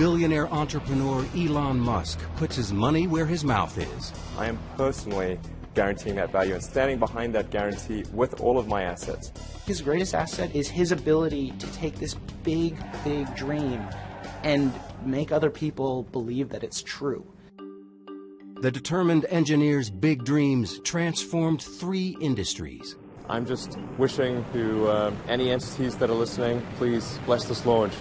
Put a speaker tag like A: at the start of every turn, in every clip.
A: billionaire entrepreneur Elon Musk puts his money where his mouth is.
B: I am personally guaranteeing that value and standing behind that guarantee with all of my assets.
C: His greatest asset is his ability to take this big, big dream and make other people believe that it's true.
A: The determined engineer's big dreams transformed 3 industries.
B: I'm just wishing to any entities that are listening, please bless this launch.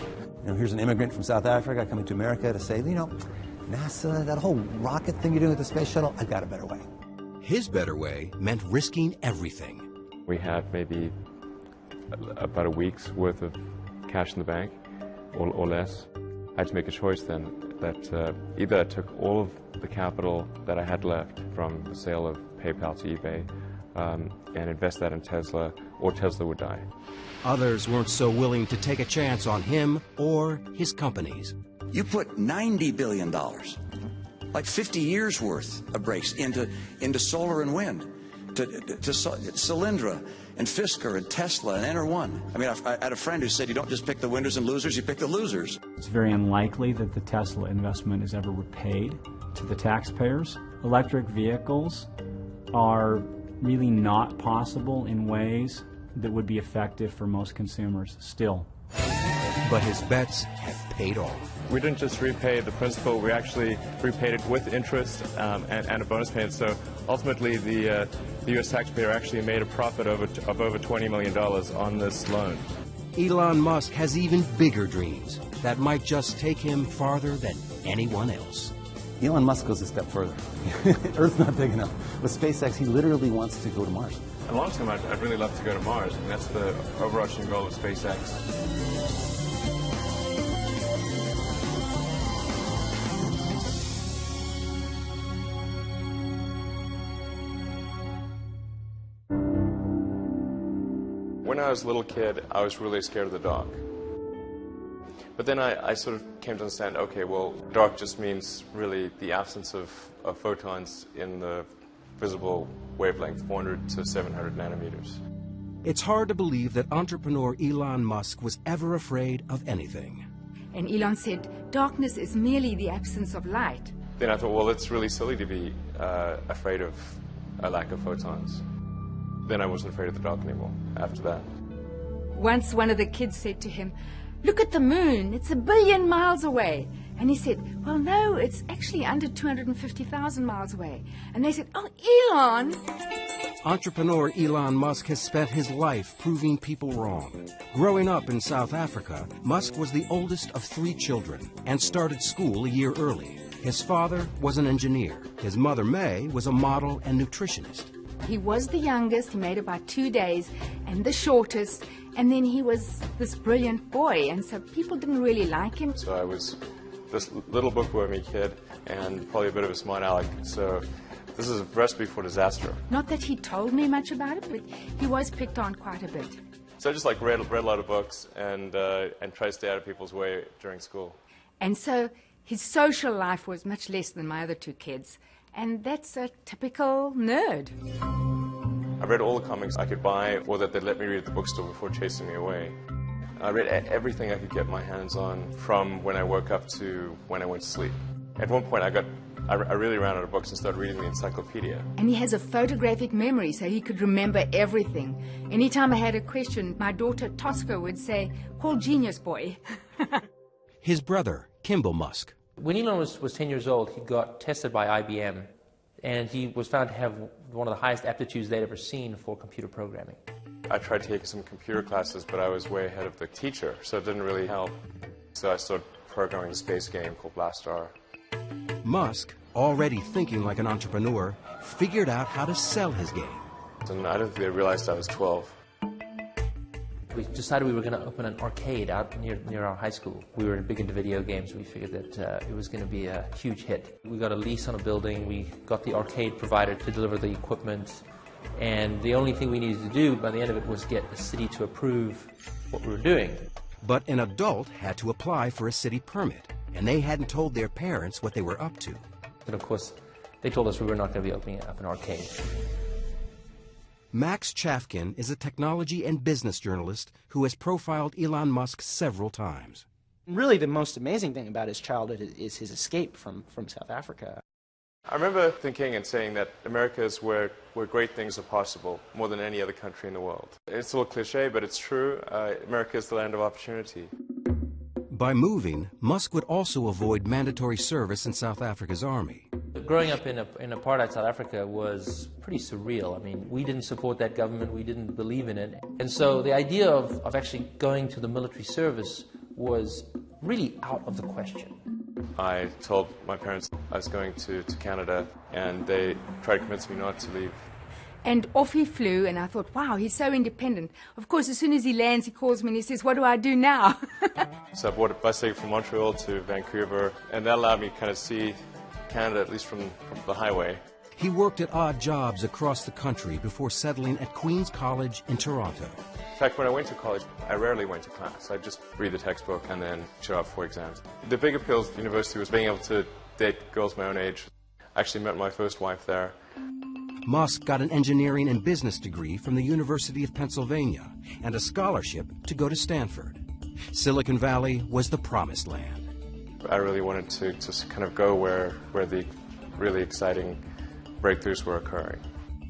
D: Here's an immigrant from South Africa coming to America to say, NASA, that whole rocket thing you're doing with the space shuttle, I've got a better way.
A: His better way meant risking everything.
B: We had maybe about a week's worth of cash in the bank, or less. I had to make a choice then that either I took all of the capital that I had left from the sale of PayPal to eBay and invest that in Tesla, or Tesla would die.
A: Others weren't so willing to take a chance on him or his companies.
E: You put $90 billion, like 50 years worth of breaks into solar and wind, to Solyndra and Fisker and Tesla and Enter1. I mean, I had a friend who said you don't just pick the winners and losers, you pick the losers.
F: It's very unlikely that the Tesla investment is ever repaid to the taxpayers. Electric vehicles are really not possible in ways that would be effective for most consumers still.
A: But his bets have paid off.
B: We didn't just repay the principal, we actually repaid it with interest and a bonus payment. So ultimately the U.S. taxpayer actually made a profit of over $20 million on this loan.
A: Elon Musk has even bigger dreams that might just take him farther than anyone else.
D: Elon Musk goes a step further. Earth's not big enough. With SpaceX, he literally wants to go to Mars.
B: In the long term, I'd really love to go to Mars, and that's the overarching goal of SpaceX. When I was a little kid, I was really scared of the dark. But then I sort of came to understand, okay, well, dark just means really the absence of photons in the visible wavelength, 400 to 700 nanometers.
A: It's hard to believe that entrepreneur Elon Musk was ever afraid of anything.
G: And Elon said, darkness is merely the absence of light.
B: Then I thought, well, it's really silly to be afraid of a lack of photons. Then I wasn't afraid of the dark anymore after that.
G: Once one of the kids said to him, look at the moon, it's 1 billion miles away. And he said, well, no, it's actually under 250,000 miles away. And they said, oh, Elon!
A: Entrepreneur Elon Musk has spent his life proving people wrong. Growing up in South Africa, Musk was the oldest of 3 children and started school a year early. His father was an engineer. His mother, May, was a model and nutritionist.
G: He was the youngest, he made about 2 days, and the shortest, and then he was this brilliant boy, and so people didn't really like him.
B: So I was this little bookwormy kid and probably a bit of a smart aleck, so this is a recipe for disaster.
G: Not that he told me much about it, but he was picked on quite a bit.
B: So I just read a lot of books and tried to stay out of people's way during school.
G: And so his social life was much less than my other 2 kids. And that's a typical nerd.
B: I read all the comics I could buy or that they'd let me read at the bookstore before chasing me away. I read everything I could get my hands on from when I woke up to when I went to sleep. At one point I really ran out of books and started reading the encyclopedia.
G: And he has a photographic memory, so he could remember everything. Anytime I had a question, my daughter Tosca would say, call Genius Boy.
A: His brother, Kimball Musk.
H: When Elon was 10 years old, he got tested by IBM, and he was found to have one of the highest aptitudes they'd ever seen for computer programming.
B: I tried taking some computer classes, but I was way ahead of the teacher, so it didn't really help. So I started programming a space game called Blastar.
A: Musk, already thinking like an entrepreneur, figured out how to sell his game.
B: And I don't think they realized I was 12.
H: We decided we were going to open an arcade out near our high school. We were big into video games. We figured that it was going to be a huge hit. We got a lease on a building. We got the arcade provider to deliver the equipment. And the only thing we needed to do by the end of it was get the city to approve what we were doing.
A: But an adult had to apply for a city permit, and they hadn't told their parents what they were up to.
H: And of course, they told us we were not going to be opening up an arcade.
A: Max Chafkin is a technology and business journalist who has profiled Elon Musk several times.
C: Really, the most amazing thing about his childhood is his escape from South Africa.
B: I remember thinking and saying that America is where great things are possible, more than any other country in the world. It's a little cliche, but it's true. America is the land of opportunity.
A: By moving, Musk would also avoid mandatory service in South Africa's army.
H: Growing up in apartheid South Africa was pretty surreal. I mean, we didn't support that government, we didn't believe in it. And so the idea of actually going to the military service was really out of the question.
B: I told my parents I was going to Canada, and they tried to convince me not to leave.
G: And off he flew, and I thought, wow, he's so independent. Of course, as soon as he lands, he calls me and he says, what do I do now?
B: So I bought a bus ticket from Montreal to Vancouver, and that allowed me to kind of see Canada, at least from the highway.
A: He worked at odd jobs across the country before settling at Queen's College in Toronto.
B: In fact, when I went to college, I rarely went to class. I'd just read the textbook and then show up for exams. The big appeal of the university was being able to date girls my own age. I actually met my first wife there.
A: Musk got an engineering and business degree from the University of Pennsylvania and a scholarship to go to Stanford. Silicon Valley was the promised land.
B: I really wanted to kind of go where the really exciting breakthroughs were occurring.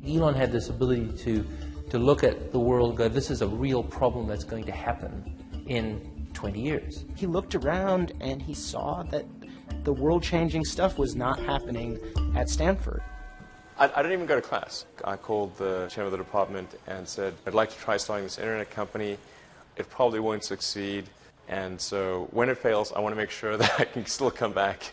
H: Elon had this ability to look at the world and go, this is a real problem that's going to happen in 20 years.
C: He looked around and he saw that the world-changing stuff was not happening at Stanford.
B: I didn't even go to class. I called the chairman of the department and said, I'd like to try starting this internet company. It probably won't succeed, and so when it fails, I want to make sure that I can still come back.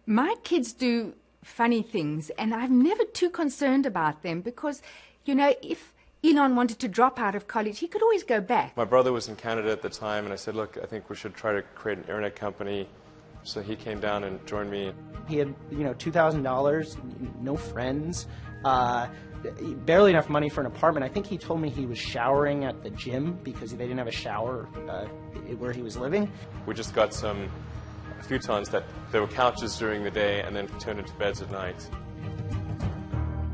G: My kids do funny things, and I'm never too concerned about them because, you know, if Elon wanted to drop out of college, he could always go back.
B: My brother was in Canada at the time, and I said, look, I think we should try to create an internet company. So he came down and joined me.
C: He had, $2,000, no friends, barely enough money for an apartment. I think he told me he was showering at the gym because they didn't have a shower where he was living.
B: We just got some futons that there were couches during the day and then turned into beds at night.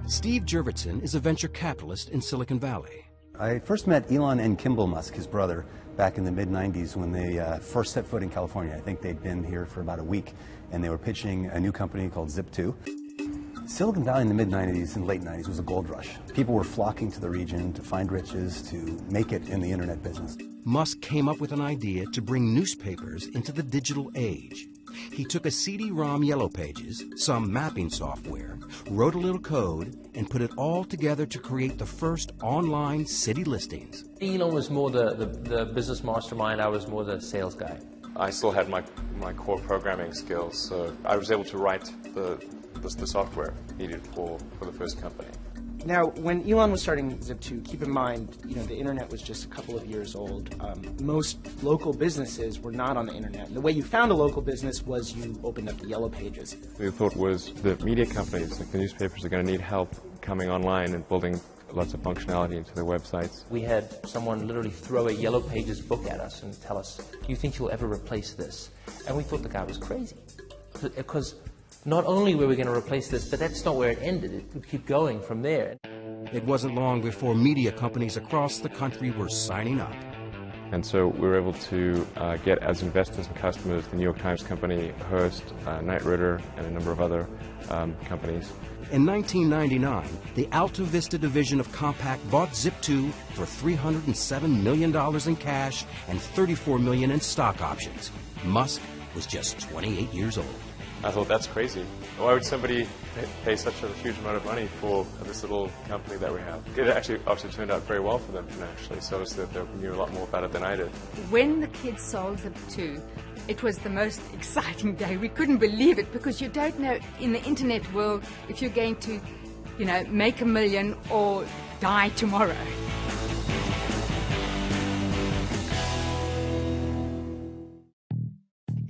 A: Steve Jurvetson is a venture capitalist in Silicon Valley.
D: I first met Elon and Kimball Musk, his brother, back in the mid-90s when they first set foot in California. I think they'd been here for about a week, and they were pitching a new company called Zip2. Silicon Valley in the mid-90s and late 90s was a gold rush. People were flocking to the region to find riches, to make it in the internet business.
A: Musk came up with an idea to bring newspapers into the digital age. He took a CD-ROM Yellow Pages, some mapping software, wrote a little code, and put it all together to create the first online city listings.
H: Elon was more the business mastermind, I was more the sales guy.
B: I still had my core programming skills, so I was able to write the software needed for the first company.
C: Now, when Elon was starting Zip2, keep in mind, the internet was just a couple of years old. Most local businesses were not on the internet. And the way you found a local business was you opened up the Yellow Pages.
B: The thought was that media companies, like the newspapers, are going to need help coming online and building lots of functionality into their websites.
H: We had someone literally throw a Yellow Pages book at us and tell us, do you think you'll ever replace this? And we thought the guy was crazy. Because not only were we going to replace this, but that's not where it ended. It would keep going from there.
A: It wasn't long before media companies across the country were signing up.
B: And so we were able to get as investors and customers the New York Times Company, Hearst, Knight Ridder, and a number of other companies.
A: In 1999, the Alta Vista division of Compaq bought Zip2 for $307 million in cash and $34 million in stock options. Musk was just 28 years old.
B: I thought, that's crazy. Why would somebody pay such a huge amount of money for this little company that we have? It actually obviously turned out very well for them financially, so obviously they knew a lot more about it than I did.
G: When the kids sold Zip2, it was the most exciting day. We couldn't believe it because you don't know in the internet world if you're going to, make $1 million or die tomorrow.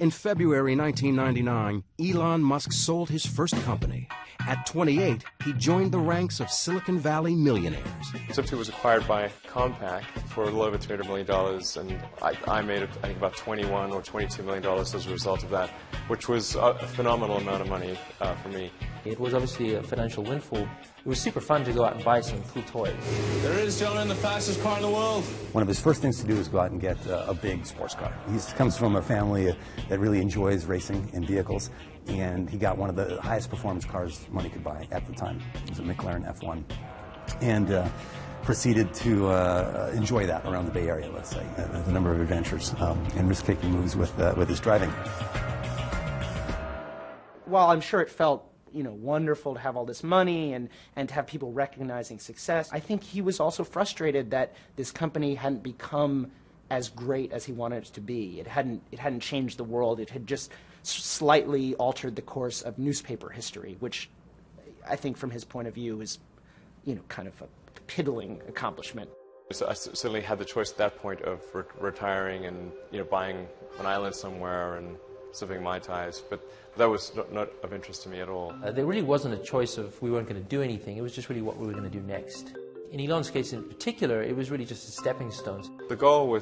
A: In February 1999, Elon Musk sold his first company. At 28, he joined the ranks of Silicon Valley millionaires.
B: Zip2 was acquired by Compaq for a little over $300 million, and I made, I think, about $21 or $22 million as a result of that, which was a phenomenal amount of money for me.
H: It was obviously a financial windfall. It was super fun to go out and buy some cool toys.
I: There is, gentlemen, the fastest car in the world.
D: One of his first things to do is go out and get a big sports car. He comes from a family that really enjoys racing in vehicles, and he got one of the highest performance cars money could buy at the time. It was a McLaren F1. And proceeded to enjoy that around the Bay Area, let's say, the number of adventures and risk-taking moves with his driving.
C: While I'm sure it felt wonderful to have all this money and to have people recognizing success, I think he was also frustrated that this company hadn't become as great as he wanted it to be. It hadn't changed the world. It had just slightly altered the course of newspaper history, which I think from his point of view is, kind of a piddling accomplishment.
B: So I certainly had the choice at that point of retiring and buying an island somewhere and sipping Mai Tais, but that was not of interest to me at all.
H: There really wasn't a choice of we weren't going to do anything. It was just really what we were going to do next. In Elon's case in particular, it was really just a stepping stone.
B: The goal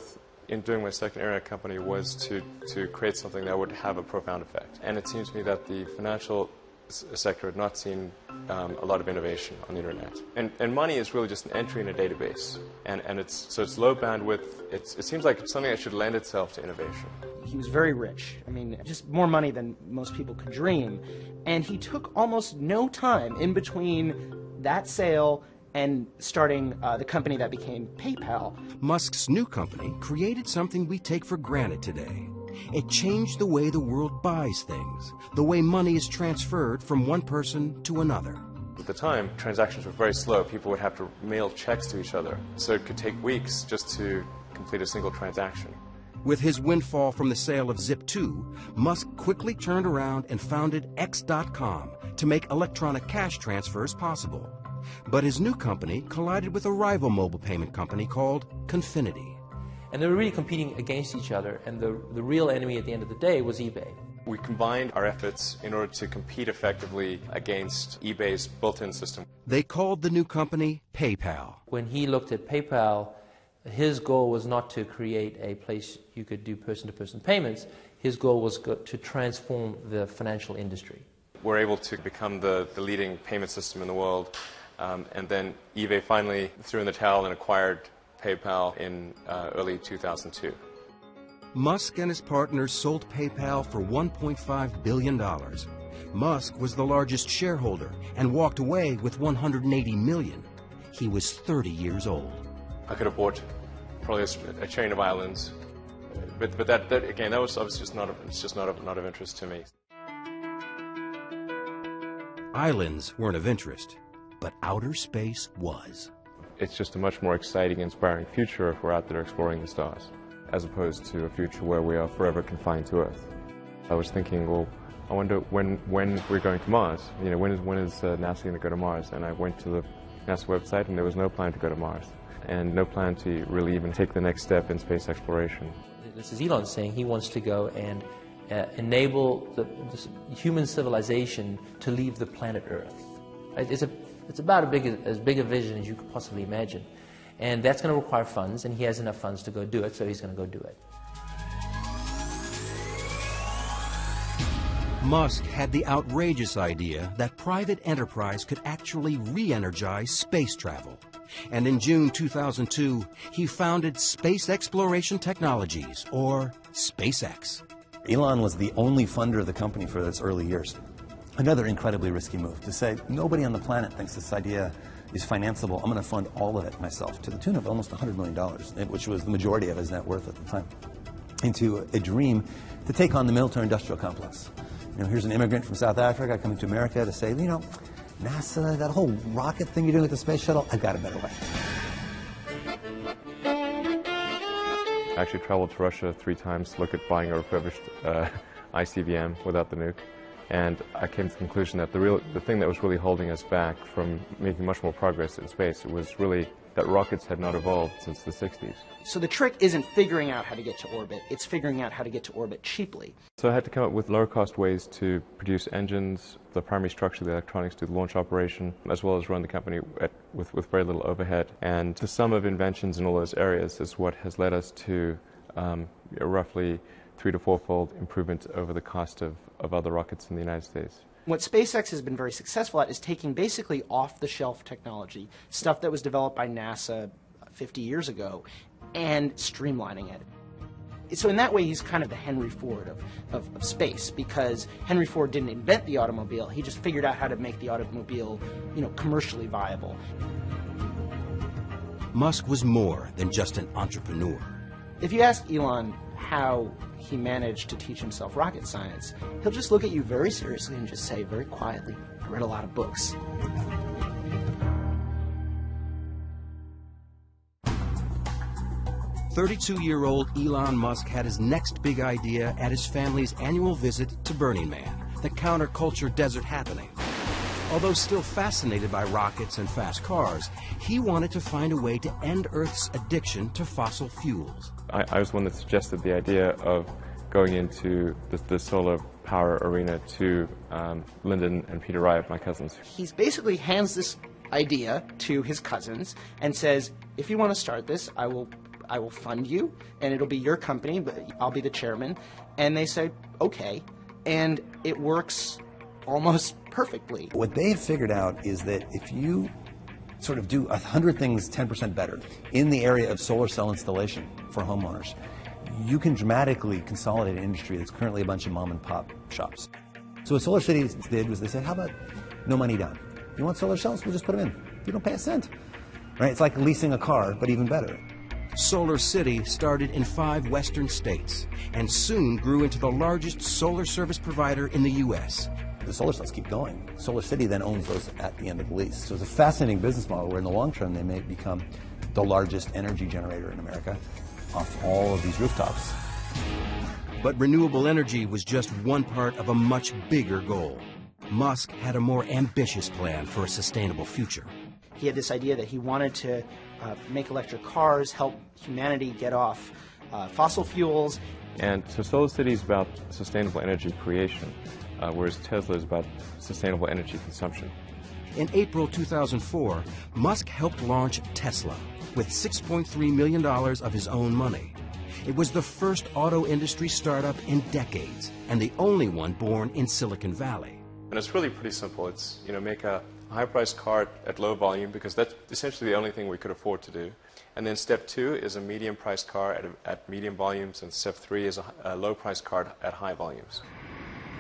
B: in doing my second internet company was to create something that would have a profound effect. And it seems to me that the financial sector had not seen a lot of innovation on the internet. And money is really just an entry in a database. And it's low bandwidth. It seems like it's something that should lend itself to innovation.
C: He was very rich. I mean, just more money than most people could dream. And he took almost no time in between that sale and starting the company that became PayPal.
A: Musk's new company created something we take for granted today. It changed the way the world buys things, the way money is transferred from one person to another.
B: At the time, transactions were very slow. People would have to mail checks to each other, so it could take weeks just to complete a single transaction.
A: With his windfall from the sale of Zip2, Musk quickly turned around and founded X.com to make electronic cash transfers possible. But his new company collided with a rival mobile payment company called Confinity.
H: And they were really competing against each other, and the real enemy at the end of the day was eBay.
B: We combined our efforts in order to compete effectively against eBay's built-in system.
A: They called the new company PayPal.
H: When he looked at PayPal, his goal was not to create a place you could do person-to-person payments. His goal was to transform the financial industry.
B: We're able to become the leading payment system in the world, and then eBay finally threw in the towel and acquired PayPal in early 2002.
A: Musk and his partners sold PayPal for $1.5 billion. Musk was the largest shareholder and walked away with $180 million. He was 30 years old.
B: I could have bought probably a chain of islands, but that again, that was obviously just not of interest to me.
A: Islands weren't of interest, but outer space was.
B: It's just a much more exciting, inspiring future if we're out there exploring the stars, as opposed to a future where we are forever confined to Earth. I was thinking, well, I wonder when we're going to Mars. When is NASA going to go to Mars? And I went to the NASA website, and there was no plan to go to Mars, and no plan to really even take the next step in space exploration.
H: This is Elon saying he wants to go and enable the human civilization to leave the planet Earth. It's about as big a vision as you could possibly imagine. And that's going to require funds, and he has enough funds to go do it, so he's going to go do it.
A: Musk had the outrageous idea that private enterprise could actually re-energize space travel. And in June 2002, he founded Space Exploration Technologies, or SpaceX.
D: Elon was the only funder of the company for its early years. Another incredibly risky move to say, nobody on the planet thinks this idea is financeable. I'm going to fund all of it myself, to the tune of almost $100 million, which was the majority of his net worth at the time, into a dream to take on the military-industrial complex. Here's an immigrant from South Africa coming to America to say, NASA, that whole rocket thing you're doing with the space shuttle, I've got a better way.
B: I actually traveled to Russia 3 times to look at buying a refurbished ICBM without the nuke. And I came to the conclusion that the thing that was really holding us back from making much more progress in space was really that rockets had not evolved since the 60s.
C: So the trick isn't figuring out how to get to orbit, it's figuring out how to get to orbit cheaply.
B: So I had to come up with lower-cost ways to produce engines, the primary structure, the electronics, do the launch operation, as well as run the company with very little overhead. And the sum of inventions in all those areas is what has led us to a roughly 3- to 4-fold improvement over the cost of other rockets in the United States.
C: What SpaceX has been very successful at is taking basically off-the-shelf technology, stuff that was developed by NASA 50 years ago, and streamlining it. So in that way, he's kind of the Henry Ford of space, because Henry Ford didn't invent the automobile, he just figured out how to make the automobile, commercially viable.
A: Musk was more than just an entrepreneur.
C: If you ask Elon how he managed to teach himself rocket science, he'll just look at you very seriously and just say very quietly, "I read a lot of books."
A: "32-year-old Elon Musk had his next big idea at his family's annual visit to Burning Man, the counterculture desert happening. Although still fascinated by rockets and fast cars, he wanted to find a way to end Earth's addiction to fossil fuels.
B: I was the one that suggested the idea of going into the solar power arena to Lyndon and Peter Wright, my cousins.
C: He basically hands this idea to his cousins and says, "If you want to start this, I will fund you, and it'll be your company, but I'll be the chairman." And they say, "Okay," and it works almost perfectly.
D: What they've figured out is that if you sort of do 100 things 10% better in the area of solar cell installation for homeowners, you can dramatically consolidate an industry that's currently a bunch of mom and pop shops. So what Solar City did was they said, how about no money down? You want solar cells? We'll just put them in. You don't pay a cent. Right? It's like leasing a car, but even better.
A: Solar City started in 5 western states and soon grew into the largest solar service provider in the U.S.
D: The solar cells keep going. Solar City then owns those at the end of the lease. So it's a fascinating business model where in the long term they may become the largest energy generator in America off all of these rooftops.
A: But renewable energy was just one part of a much bigger goal. Musk had a more ambitious plan for a sustainable future.
C: He had this idea that he wanted to make electric cars, help humanity get off fossil fuels.
B: And so Solar City is about sustainable energy creation, whereas Tesla is about sustainable energy consumption.
A: In April 2004, Musk helped launch Tesla with $6.3 million of his own money. It was the first auto industry startup in decades, and the only one born in Silicon Valley.
B: And it's really pretty simple. It's, make a high-priced car at low volume, because that's essentially the only thing we could afford to do. And then step 2 is a medium-priced car at medium volumes, and step 3 is a low-priced car at high volumes.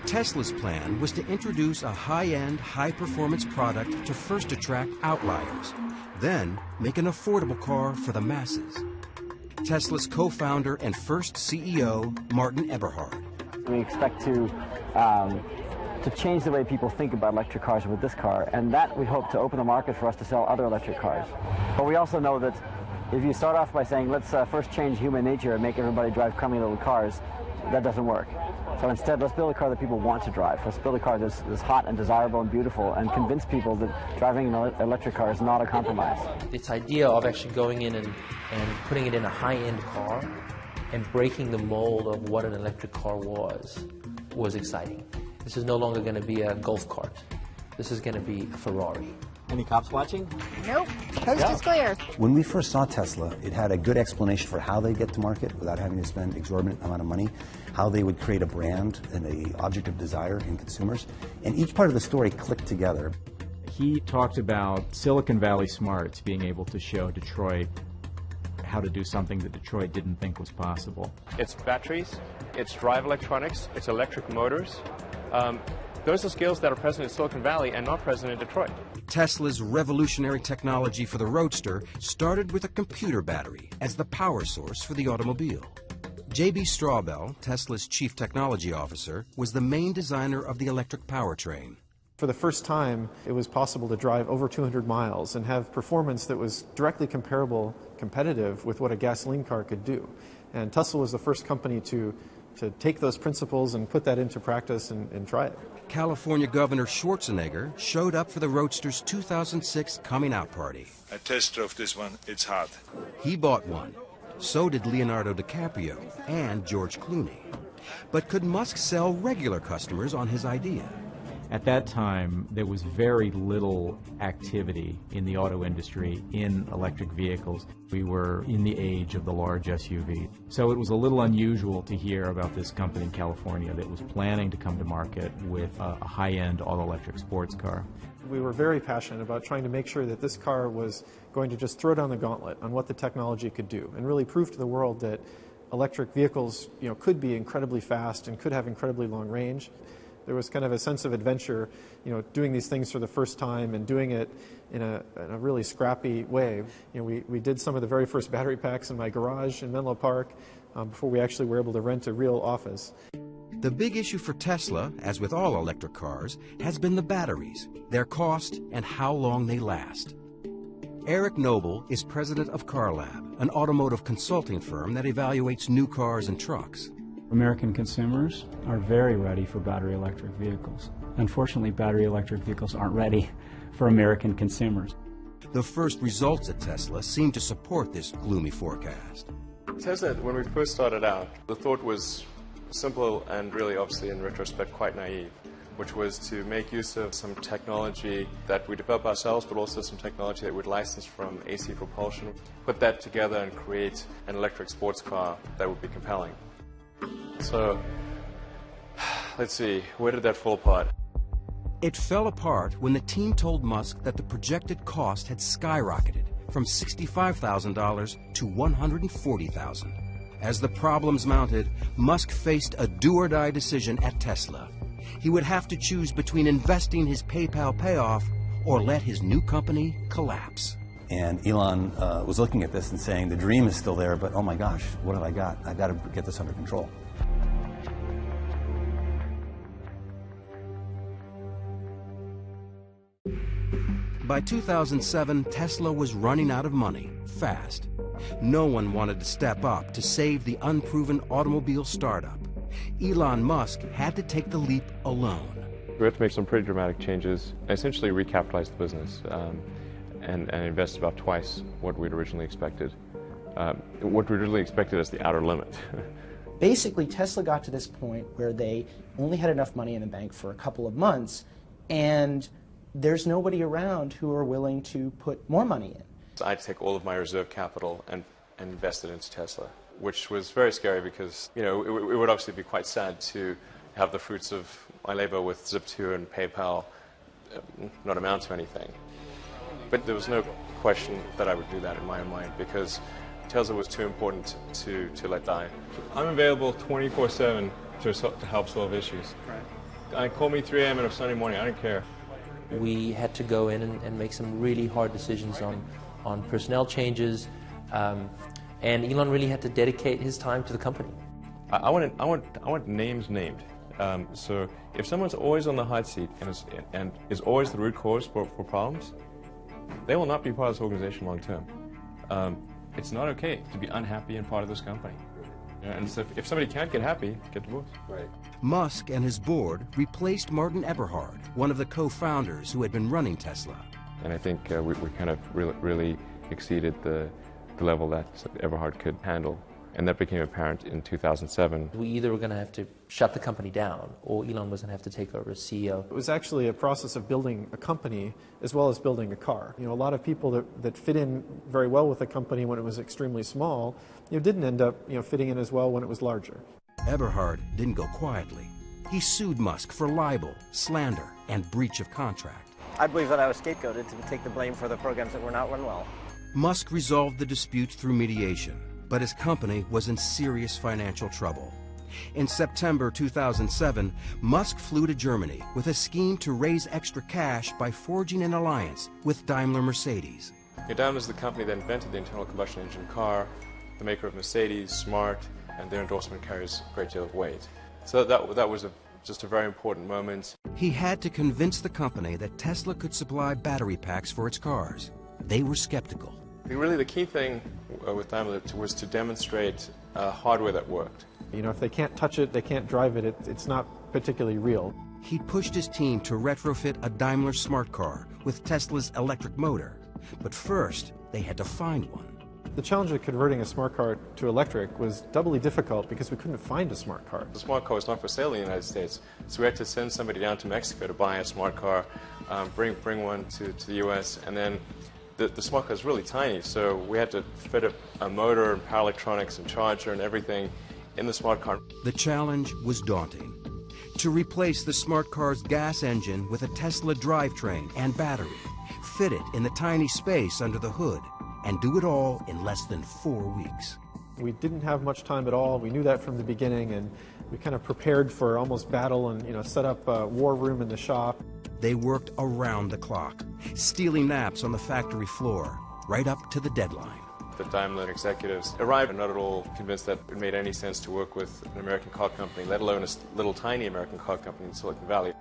A: Tesla's plan was to introduce a high-end, high-performance product to first attract outliers, then make an affordable car for the masses. Tesla's co-founder and first CEO, Martin Eberhard.
J: We expect to change the way people think about electric cars with this car, and that we hope to open the market for us to sell other electric cars. But we also know that if you start off by saying, let's first change human nature and make everybody drive crummy little cars, that doesn't work. So instead, let's build a car that people want to drive. Let's build a car that's hot and desirable and beautiful, and convince people that driving an electric car is not a compromise.
H: This idea of actually going in and putting it in a high-end car and breaking the mold of what an electric car was exciting. This is no longer going to be a golf cart. This is going to be a Ferrari.
J: Any cops watching?
K: Nope. Coast is clear.
D: When we first saw Tesla, it had a good explanation for how they get to market without having to spend exorbitant amount of money, how they would create a brand and an object of desire in consumers, and each part of the story clicked together.
F: He talked about Silicon Valley smarts being able to show Detroit how to do something that Detroit didn't think was possible.
B: It's batteries, it's drive electronics, it's electric motors. Those are skills that are present in Silicon Valley and not present in Detroit.
A: Tesla's revolutionary technology for the Roadster started with a computer battery as the power source for the automobile. J.B. Strawbell, Tesla's chief technology officer, was the main designer of the electric powertrain.
L: For the first time, it was possible to drive over 200 miles and have performance that was directly competitive with what a gasoline car could do. And Tesla was the first company to to take those principles and put that into practice and try it.
A: California Governor Schwarzenegger showed up for the Roadster's 2006 coming out party.
M: I test drove this one. It's hot.
A: He bought one. So did Leonardo DiCaprio and George Clooney. But could Musk sell regular customers on his idea?
F: At that time, there was very little activity in the auto industry in electric vehicles. We were in the age of the large SUV. So it was a little unusual to hear about this company in California that was planning to come to market with a high-end all-electric sports car.
L: We were very passionate about trying to make sure that this car was going to just throw down the gauntlet on what the technology could do and really prove to the world that electric vehicles, could be incredibly fast and could have incredibly long range. There was kind of a sense of adventure, doing these things for the first time and doing it in a really scrappy way. We did some of the very first battery packs in my garage in Menlo Park before we actually were able to rent a real office.
A: The big issue for Tesla, as with all electric cars, has been the batteries, their cost, and how long they last. Eric Noble is president of CarLab, an automotive consulting firm that evaluates new cars and trucks.
F: American consumers are very ready for battery electric vehicles. Unfortunately, battery electric vehicles aren't ready for American consumers.
A: The first results at Tesla seem to support this gloomy forecast.
B: Tesla, when we first started out, the thought was simple and really, obviously, in retrospect, quite naive, which was to make use of some technology that we develop ourselves, but also some technology that we'd license from AC propulsion, put that together and create an electric sports car that would be compelling. So, let's see, where did that fall apart?
A: It fell apart when the team told Musk that the projected cost had skyrocketed from $65,000 to $140,000. As the problems mounted, Musk faced a do-or-die decision at Tesla. He would have to choose between investing his PayPal payoff or let his new company collapse.
D: And Elon was looking at this and saying, the dream is still there, but oh my gosh, what have I got? I've got to get this under control.
A: By 2007, Tesla was running out of money, fast. No one wanted to step up to save the unproven automobile startup. Elon Musk had to take the leap alone.
B: We had to make some pretty dramatic changes, essentially recapitalize the business and invest about twice what we'd originally expected. What we really expected as the outer limit.
C: Basically, Tesla got to this point where they only had enough money in the bank for a couple of months, and there's nobody around who are willing to put more money in.
B: I had to take all of my reserve capital and invest it into Tesla, which was very scary because, it would obviously be quite sad to have the fruits of my labor with Zip2 and PayPal not amount to anything. But there was no question that I would do that in my own mind because Tesla was too important to let die. I'm available 24/7 to help solve issues. Right. Call me 3 a.m. on a Sunday morning, I don't care.
H: We had to go in and make some really hard decisions on personnel changes, and Elon really had to dedicate his time to the company.
B: I want names named. So if someone's always on the hot seat and is always the root cause for problems, they will not be part of this organization long term. It's not okay to be unhappy and part of this company. And so if somebody can't get happy, get divorced. Right.
A: Musk and his board replaced Martin Eberhard, one of the co-founders who had been running Tesla.
B: And I think we kind of really exceeded the level that Eberhard could handle. And that became apparent in 2007.
H: We either were going to have to shut the company down or Elon was going to have to take over as CEO.
L: It was actually a process of building a company as well as building a car. A lot of people that fit in very well with a company when it was extremely small, didn't end up fitting in as well when it was larger.
A: Eberhard didn't go quietly. He sued Musk for libel, slander, and breach of contract.
N: I believe that I was scapegoated to take the blame for the programs that were not run well.
A: Musk resolved the dispute through mediation, but his company was in serious financial trouble. In September 2007, Musk flew to Germany with a scheme to raise extra cash by forging an alliance with Daimler-Mercedes.
B: Daimler is the company that invented the internal combustion engine car, the maker of Mercedes, Smart, and their endorsement carries a great deal of weight. So that was just a very important moment.
A: He had to convince the company that Tesla could supply battery packs for its cars. They were skeptical.
B: Really, the key thing with Daimler was to demonstrate hardware that worked.
L: You know, if they can't touch it, they can't drive it, it's not particularly real.
A: He pushed his team to retrofit a Daimler smart car with Tesla's electric motor. But first, they had to find one.
L: The challenge of converting a smart car to electric was doubly difficult because we couldn't find a smart car.
B: The smart car was not for sale in the United States, so we had to send somebody down to Mexico to buy a smart car, bring one to the US, and then the smart car is really tiny, so we had to fit a motor and power electronics and charger and everything in the smart car.
A: The challenge was daunting. To replace the smart car's gas engine with a Tesla drivetrain and battery, fit it in the tiny space under the hood, and do it all in less than 4 weeks.
L: We didn't have much time at all. We knew that from the beginning, and we kind of prepared for almost battle and, you know, set up a war room in the shop.
A: They worked around the clock, stealing naps on the factory floor, right up to the deadline.
B: The Daimler executives arrived not at all convinced that it made any sense to work with an American car company, let alone a little tiny American car company in Silicon Valley.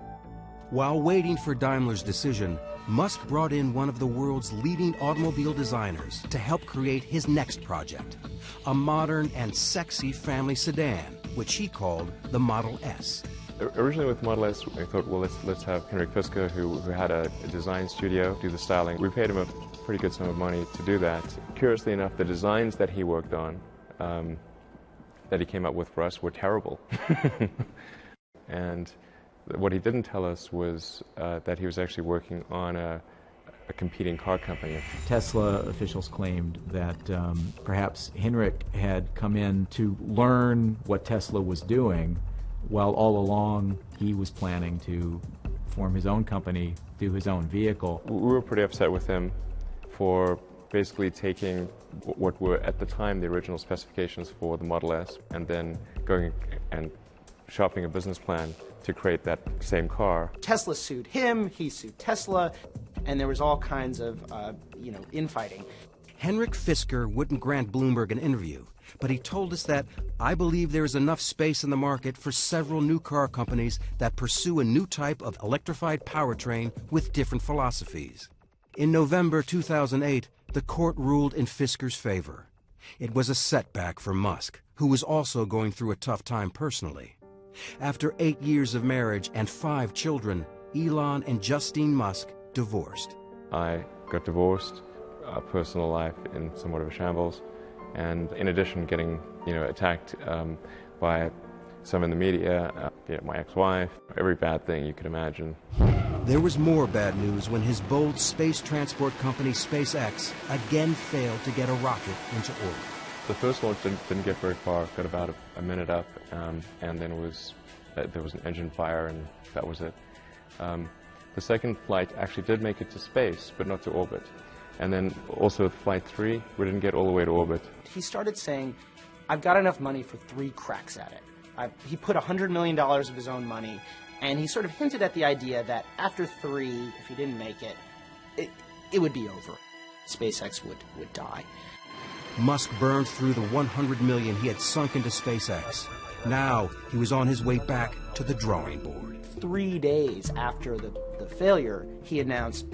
A: While waiting for Daimler's decision, Musk brought in one of the world's leading automobile designers to help create his next project, a modern and sexy family sedan, which he called the Model S.
B: Originally with Model S, I thought, well, let's have Henrik Fisker, who had a design studio, do the styling. We paid him a pretty good sum of money to do that. Curiously enough, the designs that he worked on, that he came up with for us, were terrible. And what he didn't tell us was that he was actually working on a competing car company.
F: Tesla officials claimed that perhaps Henrik had come in to learn what Tesla was doing, while all along he was planning to form his own company, do his own vehicle.
B: We were pretty upset with him for basically taking what were at the time the original specifications for the Model S and then going and shopping a business plan to create that same car.
C: Tesla sued him, he sued Tesla, and there was all kinds of, infighting.
A: Henrik Fisker wouldn't grant Bloomberg an interview, but he told us that, "I believe there is enough space in the market for several new car companies that pursue a new type of electrified powertrain with different philosophies." In November 2008, the court ruled in Fisker's favor. It was a setback for Musk, who was also going through a tough time personally. After 8 years of marriage and 5 children, Elon and Justine Musk divorced.
B: I got divorced, personal life in somewhat of a shambles, and in addition getting attacked by some in the media, my ex-wife, every bad thing you could imagine.
A: There was more bad news when his bold space transport company SpaceX again failed to get a rocket into orbit.
B: The first launch didn't get very far, got about a minute up, and then there was an engine fire, and that was it. The second flight actually did make it to space, but not to orbit. And then also Flight 3, we didn't get all the way to orbit.
C: He started saying, "I've got enough money for 3 cracks at it." He put $100 million of his own money, and he sort of hinted at the idea that after 3, if he didn't make it, it would be over. SpaceX would die.
A: Musk burned through the $100 million he had sunk into SpaceX. Now he was on his way back to the drawing board.
C: 3 days after the failure, he announced,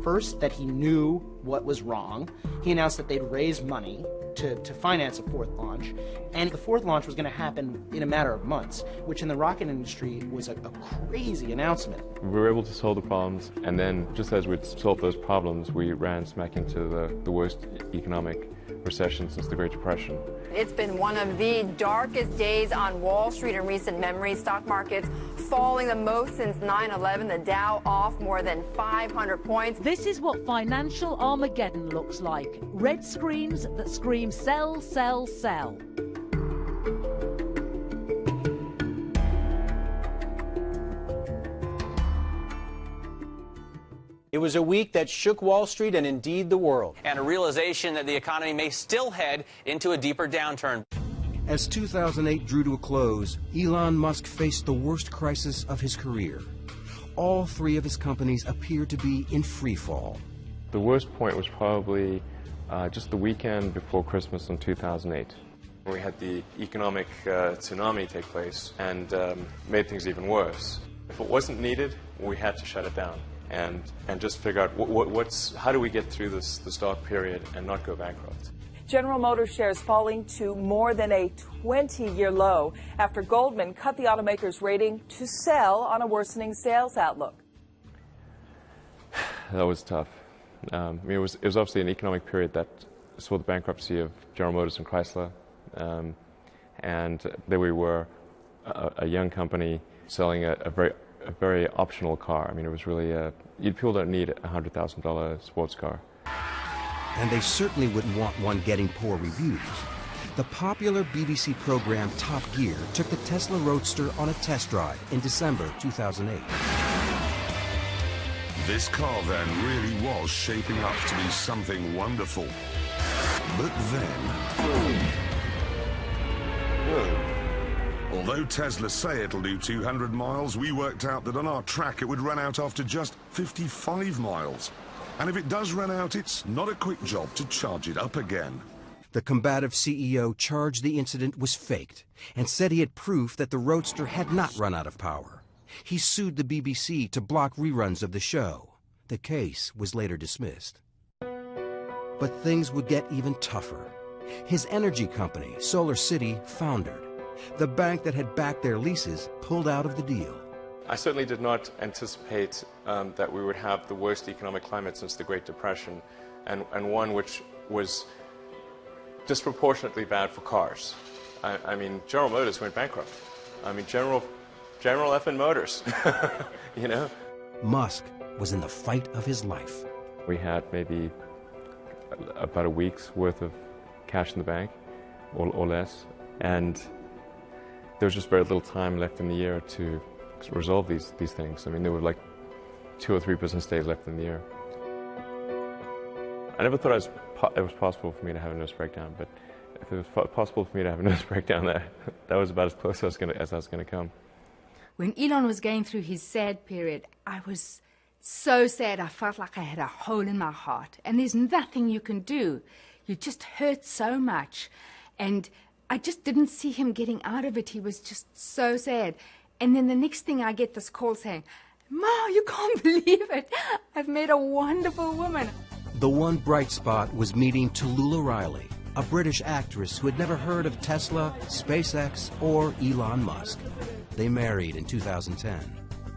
C: first that he knew what was wrong. He announced that they'd raise money to finance a 4th launch, and the 4th launch was going to happen in a matter of months, which in the rocket industry was a crazy announcement.
B: We were able to solve the problems, and then just as we'd solved those problems, we ran smack into the worst economic recession since the Great Depression.
K: It's been one of the darkest days on Wall Street in recent memory. Stock markets falling the most since 9/11, the Dow off more than 500 points.
O: This is what financial Armageddon looks like. Red screens that scream sell, sell, sell.
P: It was a week that shook Wall Street and indeed the world.
Q: And a realization that the economy may still head into a deeper downturn.
A: As 2008 drew to a close, Elon Musk faced the worst crisis of his career. All 3 of his companies appeared to be in free fall.
B: The worst point was probably just the weekend before Christmas in 2008. We had the economic tsunami take place and made things even worse. If it wasn't needed, we had to shut it down and just figure out how do we get through this dark period and not go bankrupt.
R: General Motors shares falling to more than a 20-year low after Goldman cut the automaker's rating to sell on a worsening sales outlook.
B: That was tough. I mean, it was obviously an economic period that saw the bankruptcy of General Motors and Chrysler, and there we were, a young company selling a very optional car. I mean, it was really people don't need a $100,000 sports car.
A: And they certainly wouldn't want one getting poor reviews. The popular BBC program Top Gear took the Tesla Roadster on a test drive in December 2008.
S: This car then really was shaping up to be something wonderful. But then... although Tesla say it'll do 200 miles, we worked out that on our track it would run out after just 55 miles. And if it does run out, it's not a quick job to charge it up again.
A: The combative CEO charged the incident was faked and said he had proof that the Roadster had not run out of power. He sued the BBC to block reruns of the show. The case was later dismissed. But things would get even tougher. His energy company, Solar City, foundered. The bank that had backed their leases pulled out of the deal.
B: I certainly did not anticipate that we would have the worst economic climate since the Great Depression, and one which was disproportionately bad for cars. I mean, General Motors went bankrupt. I mean, General effing Motors, you know?
A: Musk was in the fight of his life.
B: We had maybe about a week's worth of cash in the bank, or less, and there was just very little time left in the year to resolve these things. I mean, there were like 2 or 3 business days left in the year. I never thought it was possible for me to have a nervous breakdown, but if it was possible for me to have a nervous breakdown, that was about as close as I was going to come.
G: When Elon was going through his sad period, I was so sad. I felt like I had a hole in my heart, and there's nothing you can do. You just hurt so much, and I just didn't see him getting out of it. He was just so sad. And then the next thing I get this call saying, "Ma, you can't believe it. I've met a wonderful woman."
A: The one bright spot was meeting Tallulah Riley, a British actress who had never heard of Tesla, SpaceX, or Elon Musk. They married in 2010.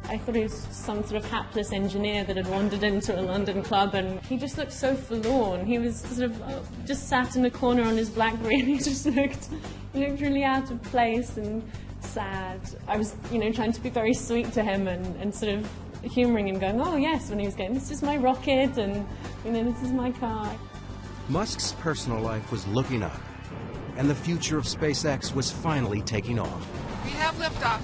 T: I thought he was some sort of hapless engineer that had wandered into a London club, and he just looked so forlorn. He was sort of just sat in a corner on his BlackBerry, and he just looked really out of place and sad. I was, trying to be very sweet to him and sort of humouring him, going, "Oh yes," when he was going, "This is my rocket, and this is my car."
A: Musk's personal life was looking up, and the future of SpaceX was finally taking off.
U: We have liftoff.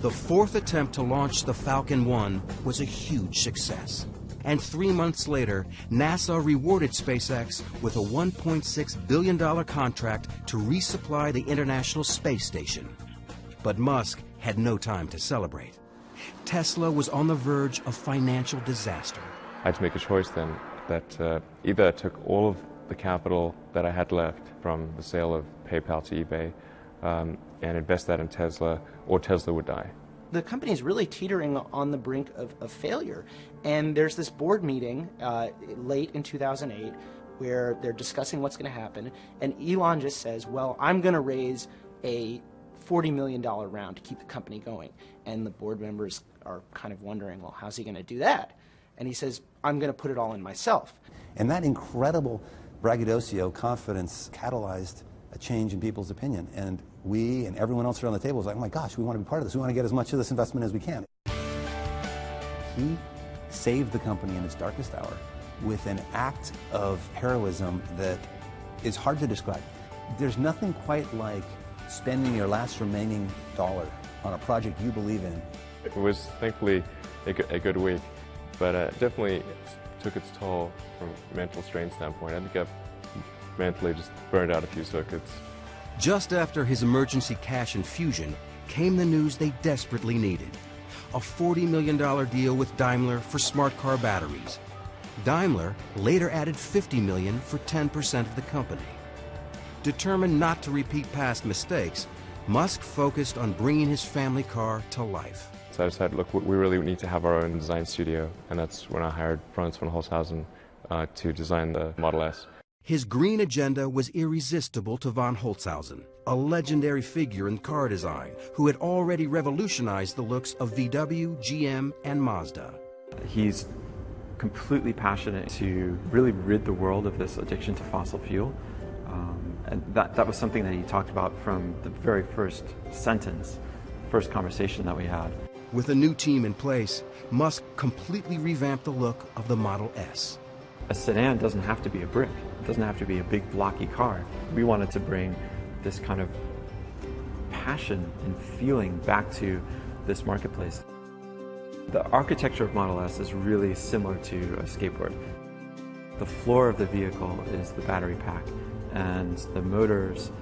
A: The fourth attempt to launch the Falcon 1 was a huge success. And 3 months later, NASA rewarded SpaceX with a $1.6 billion contract to resupply the International Space Station. But Musk had no time to celebrate. Tesla was on the verge of financial disaster.
B: I had to make a choice then that either I took all of the capital that I had left from the sale of PayPal to eBay and invest that in Tesla, or Tesla would die.
C: The company is really teetering on the brink of failure. And there's this board meeting late in 2008 where they're discussing what's going to happen. And Elon just says, well, I'm going to raise a $40 million round to keep the company going. And the board members are kind of wondering, well, how's he going to do that? And he says, I'm going to put it all in myself.
D: And that incredible braggadocio confidence catalyzed a change in people's opinion. And we and everyone else around the table was like, oh my gosh, we want to be part of this. We want to get as much of this investment as we can. He saved the company in its darkest hour with an act of heroism that is hard to describe. There's nothing quite like spending your last remaining dollar on a project you believe in.
B: It was thankfully a good week, but definitely took its toll from a mental strain standpoint. I think I've mentally just burned out a few circuits.
A: Just after his emergency cash infusion came the news they desperately needed. A $40 million deal with Daimler for smart car batteries. Daimler later added $50 million for 10% of the company. Determined not to repeat past mistakes, Musk focused on bringing his family car to life.
B: So I decided, look, we really need to have our own design studio, and that's when I hired Franz von Holzhausen to design the Model S.
A: His green agenda was irresistible to von Holzhausen, a legendary figure in car design who had already revolutionized the looks of VW, GM, and Mazda.
U: He's completely passionate to really rid the world of this addiction to fossil fuel. And that was something that he talked about from the very first sentence, first conversation that we had.
A: With a new team in place, Musk completely revamped the look of the Model S.
U: A sedan doesn't have to be a brick. It doesn't have to be a big blocky car. We wanted to bring this kind of passion and feeling back to this marketplace. The architecture of Model S is really similar to a skateboard. The floor of the vehicle is the battery pack, and the motors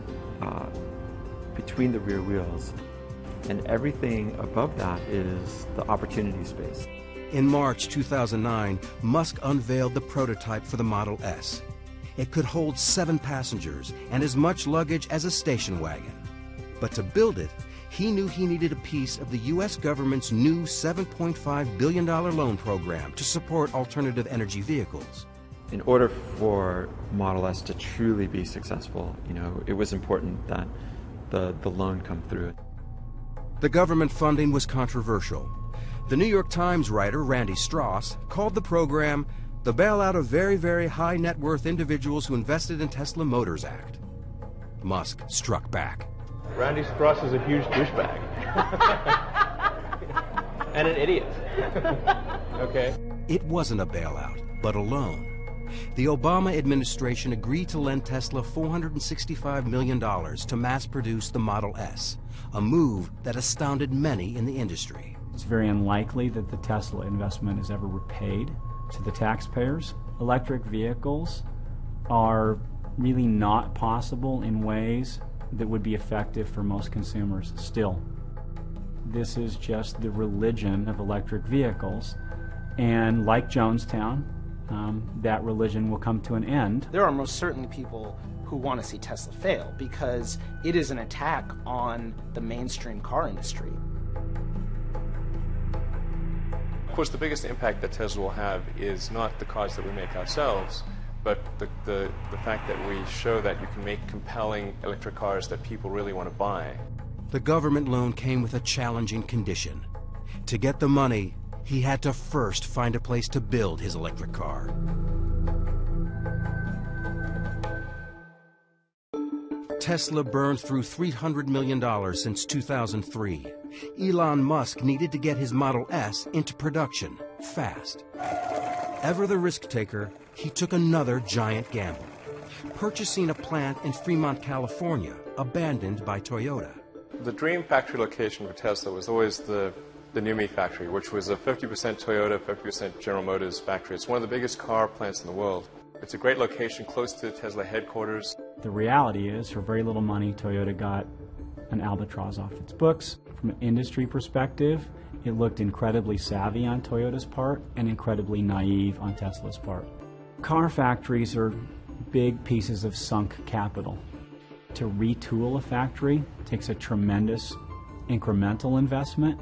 U: between the rear wheels, and everything above that is the opportunity space.
A: In March 2009, Musk unveiled the prototype for the Model S. It could hold 7 passengers and as much luggage as a station wagon. But to build it, he knew he needed a piece of the U.S. government's new $7.5 billion loan program to support alternative energy vehicles.
U: In order for Model S to truly be successful, it was important that the loan come through.
A: The government funding was controversial. The New York Times writer Randy Strauss called the program the bailout of very, very high net worth individuals who invested in Tesla Motors Act. Musk struck back.
V: Randy Strauss is a huge douchebag. And an idiot. Okay.
A: It wasn't a bailout, but a loan. The Obama administration agreed to lend Tesla $465 million to mass produce the Model S, a move that astounded many in the industry.
F: It's very unlikely that the Tesla investment is ever repaid to the taxpayers. Electric vehicles are really not possible in ways that would be effective for most consumers still. This is just the religion of electric vehicles, and like Jonestown, that religion will come to an end.
C: There are most certainly people who want to see Tesla fail because it is an attack on the mainstream car industry.
B: Of course, the biggest impact that Tesla will have is not the cars that we make ourselves, but the fact that we show that you can make compelling electric cars that people really want to buy.
A: The government loan came with a challenging condition. To get the money, he had to first find a place to build his electric car. Tesla burned through $300 million since 2003. Elon Musk needed to get his Model S into production fast. Ever the risk taker, he took another giant gamble, purchasing a plant in Fremont, California, abandoned by Toyota.
B: The dream factory location for Tesla was always the NUMMI factory, which was a 50% Toyota, 50% General Motors factory. It's one of the biggest car plants in the world. It's a great location close to Tesla headquarters.
F: The reality is, for very little money, Toyota got an albatross off its books. From an industry perspective, it looked incredibly savvy on Toyota's part and incredibly naive on Tesla's part. Car factories are big pieces of sunk capital. To retool a factory takes a tremendous incremental investment.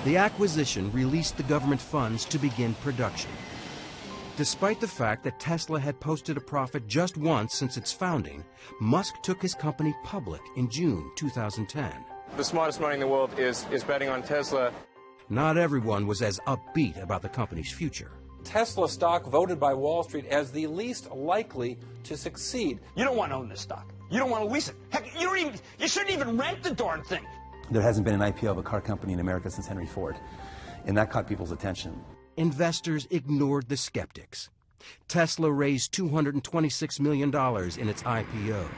A: The acquisition released the government funds to begin production. Despite the fact that Tesla had posted a profit just once since its founding, Musk took his company public in June 2010.
B: The smartest money in the world is betting on Tesla.
A: Not everyone was as upbeat about the company's future.
W: Tesla stock voted by Wall Street as the least likely to succeed.
X: You don't want to own this stock. You don't want to lease it. Heck, you shouldn't even rent the darn thing.
D: There hasn't been an IPO of a car company in America since Henry Ford, and that caught people's attention.
A: Investors ignored the skeptics. Tesla raised $226 million in its IPO.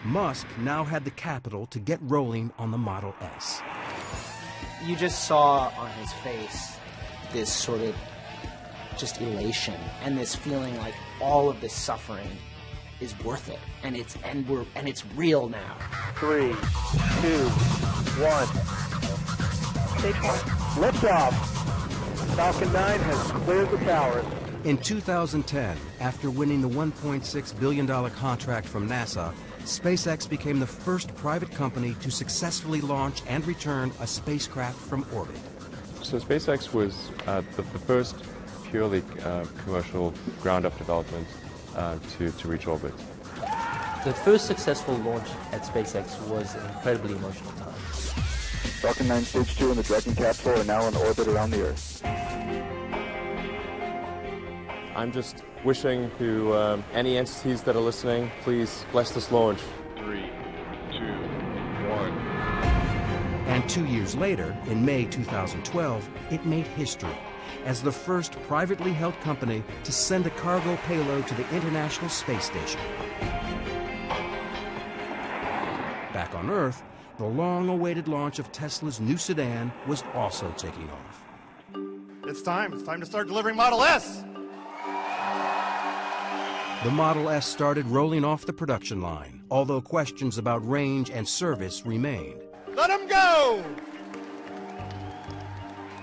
A: Musk now had the capital to get rolling on the Model S.
C: You just saw on his face this sort of just elation and this feeling like all of this suffering is worth it, and it's real now.
V: 3, 2, 1.
C: Stage 1.
V: Liftoff. Falcon 9 has cleared the tower.
A: In 2010, after winning the $1.6 billion contract from NASA, SpaceX became the first private company to successfully launch and return a spacecraft from orbit.
B: So SpaceX was the first purely commercial ground-up development to reach orbit.
H: The first successful launch at SpaceX was an incredibly emotional time.
V: Falcon 9 Stage 2 and the Dragon capsule are now in orbit around the Earth.
B: I'm just wishing to any entities that are listening, please bless this launch.
E: 3, 2, 1.
A: And 2 years later, in May 2012, it made history as the first privately held company to send a cargo payload to the International Space Station. Back on Earth, the long-awaited launch of Tesla's new sedan was also taking off.
I: It's time to start delivering Model S!
A: The Model S started rolling off the production line, although questions about range and service remained.
I: Let them go!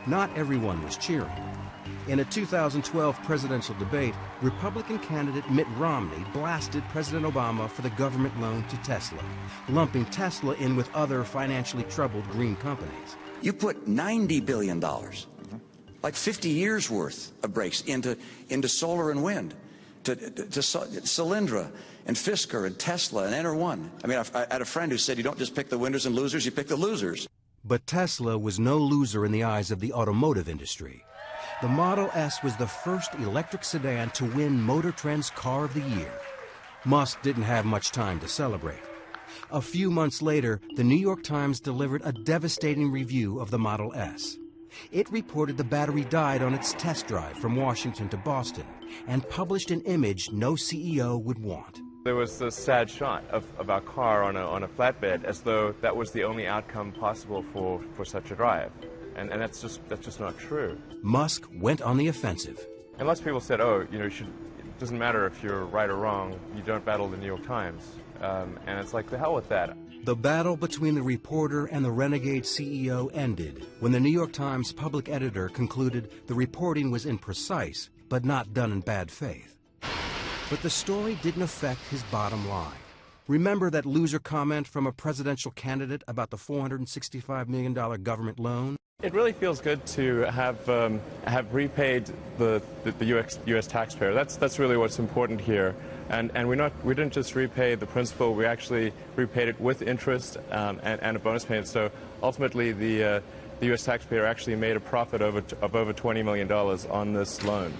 A: Not everyone was cheering. In a 2012 presidential debate, Republican candidate Mitt Romney blasted President Obama for the government loan to Tesla, lumping Tesla in with other financially troubled green companies.
J: You put $90 billion, like 50 years worth of breaks into solar and wind, to Solyndra and Fisker and Tesla and Enter1. I mean, I had a friend who said you don't just pick the winners and losers, you pick the losers.
A: But Tesla was no loser in the eyes of the automotive industry. The Model S was the first electric sedan to win Motor Trend's Car of the Year. Musk didn't have much time to celebrate. A few months later, the New York Times delivered a devastating review of the Model S. It reported the battery died on its test drive from Washington to Boston and published an image no CEO would want.
B: There was this sad shot of our car on a flatbed, as though that was the only outcome possible for such a drive. And that's just not true.
A: Musk went on the offensive.
B: And lots of people said, oh, you know, it doesn't matter if you're right or wrong, you don't battle the New York Times. And it's like, the hell with that.
A: The battle between the reporter and the renegade CEO ended when the New York Times public editor concluded the reporting was imprecise, but not done in bad faith. But the story didn't affect his bottom line. Remember that loser comment from a presidential candidate about the $465 million government loan?
B: It really feels good to have repaid the U.S. taxpayer. That's really what's important here. And we didn't just repay the principal, we actually repaid it with interest and a bonus payment. So ultimately the U.S. taxpayer actually made a profit of over $20 million on this loan.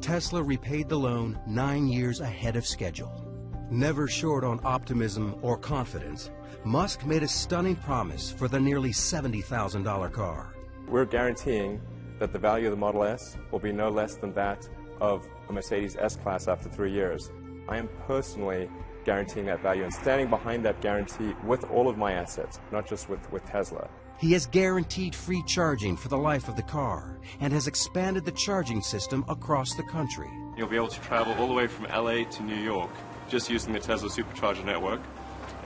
A: Tesla repaid the loan 9 years ahead of schedule. Never short on optimism or confidence, Musk made a stunning promise for the nearly $70,000 car.
B: We're guaranteeing that the value of the Model S will be no less than that of a Mercedes S-Class after 3 years. I am personally guaranteeing that value and standing behind that guarantee with all of my assets, not just with Tesla.
A: He has guaranteed free charging for the life of the car and has expanded the charging system across the country.
B: You'll be able to travel all the way from LA to New York just using the Tesla Supercharger network.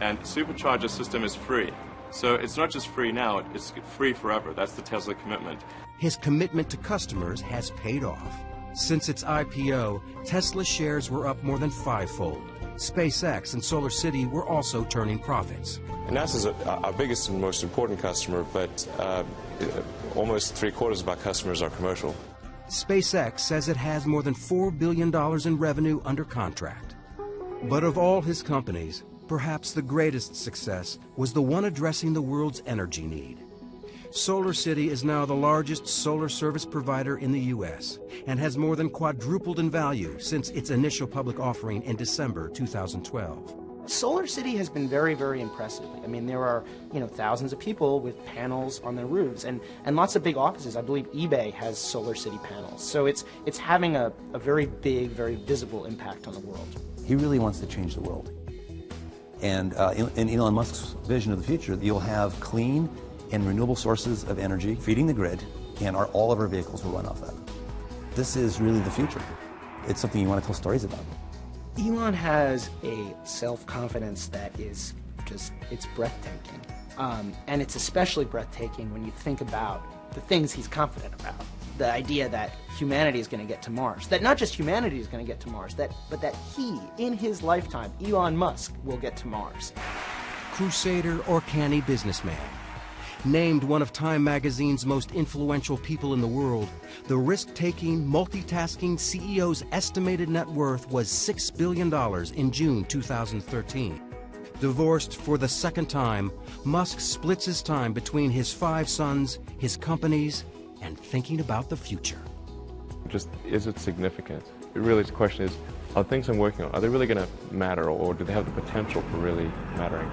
B: And the Supercharger system is free. So it's not just free now, it's free forever. That's the Tesla commitment.
A: His commitment to customers has paid off. Since its IPO, Tesla shares were up more than 5-fold. SpaceX and Solar City were also turning profits.
B: And NASA's our biggest and most important customer, but almost 3/4 of our customers are commercial.
A: SpaceX says it has more than $4 billion in revenue under contract. But of all his companies, perhaps the greatest success was the one addressing the world's energy need. Solar City is now the largest solar service provider in the U.S. and has more than quadrupled in value since its initial public offering in December 2012.
C: Solar City has been very, very impressive. I mean, there are, thousands of people with panels on their roofs and lots of big offices. I believe eBay has Solar City panels. So it's having a very big, very visible impact on the world.
D: He really wants to change the world. And in Elon Musk's vision of the future, you'll have clean and renewable sources of energy feeding the grid, and all of our vehicles will run off that. This is really the future. It's something you want to tell stories about.
C: Elon has a self-confidence that is it's breathtaking. And it's especially breathtaking when you think about the things he's confident about. The idea that humanity is going to get to Mars. That not just humanity is going to get to Mars, but that he, in his lifetime, Elon Musk, will get to Mars.
A: Crusader or canny businessman, Named one of Time magazine's most influential people in the world, the risk-taking, multitasking CEO's estimated net worth was $6 billion in June 2013. Divorced for the second time, Musk splits his time between his 5 sons, his companies, and thinking about the future.
B: Just, is it significant? Really, the question is, are things I'm working on, are they really going to matter, or do they have the potential for really mattering?